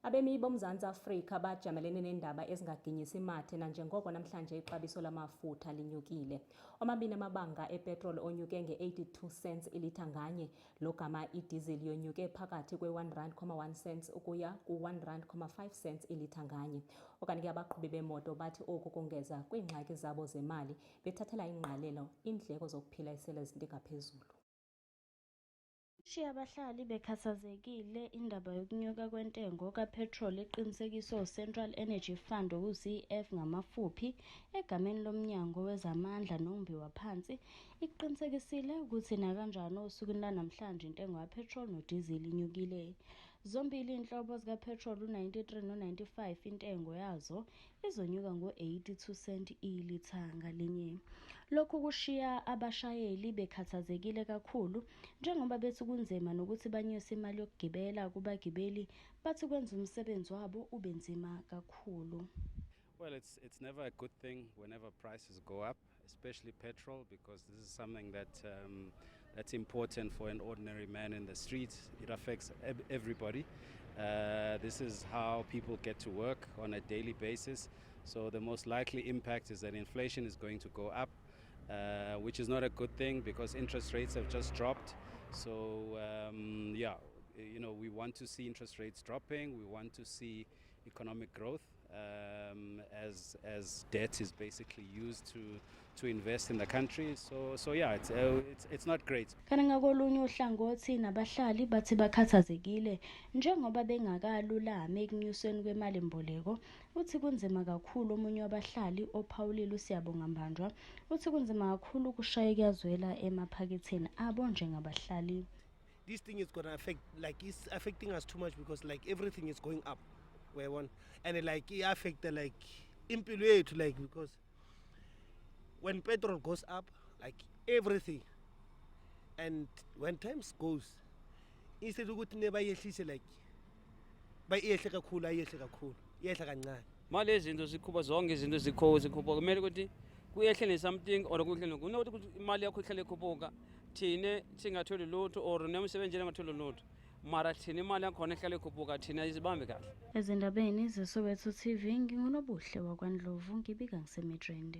Abemi boMzantsi Afrika bajamelene nendaba ezingaginyisi mathe nanjengoko namhlanje ixabiso lamafutha linyukile. Omabini amabanga epetrol onyuke nge-82 cents ilitha nganye, logama idizili yonyuke phakathi kwe-R1.1 ukuya ku-R1.5 cents ilitha nganye. Okanike abaqhubi bemoto bathi oku kongeza kwiingxaki zabo zemali, bethathela ingqalelo iindleko zokuphila esele zinika phezulu. Shiya abahlali bekhathazekile indaba yokunyuka kwentengo kapetrol eqinisekiswa Central Energy Fund CEF ngamafuphi egameni lomnyango wezamandla nombiwa phansi iqinisekisile ukuthi nakanjani osukwini lanamhlanje intengo yapetrol nodizili inyukile. Zombili inhlobo zikapetrol u93 no95 intengo yazo izonyuka ngo82 cent ilitha ngalinye. Lokhu kushiya abashayeli bekhathazekile kakhulu njengoba bethi kunzima nokuthi banyuse imali yokugibela kubagibeli bathi kwenza umsebenzi wabo ube nzima kakhulu. Well, it's never a good thing whenever prices go up, especially petrol, because this is something that's important for an ordinary man in the streets. It affects everybody. This is how people get to work on a daily basis. So the most likely impact is that inflation is going to go up, which is not a good thing because interest rates have just dropped. So yeah, you know, we want to see interest rates dropping. We want to see economic growth. As debt is basically used to invest in the country, so yeah, it's not great. Kana ngakolunye uhlangothi nabahlali bathi bakhathazekile njengoba bengakalulama ekunyusweni kwemali mboleko. Uthi kunzima kakhulu omunye wabahlali ophawulile uSiyabonga Mbanjwa uthi kunzima kakhulu ukushaya kuyazwela emaphaketheni abo njengabahlali. This thing is going to affect, like it's affecting us too much because like everything is going up. And like it affect like impilo, like because when petrol goes up, like everything, and when times goes, instead of ukuthi nebayehlise like bayehle kakhulu ayehle kakhulu yehla kancane. Manje izinto zikhuba zonke izinto zikhuba kumele ukuthi kuyehle something or kuhle nokuthi imali yakho ihlale ikhuphuka thine singatholi lutho or nemsebenzi engatholi lutho. Mara thina imali yakhona ehlale ikhuphuka thina izibambe kahle. Ezindabeni zeSoweto TV ngingunobuhle wakwaNdlovu ngibika ngiseMidrand.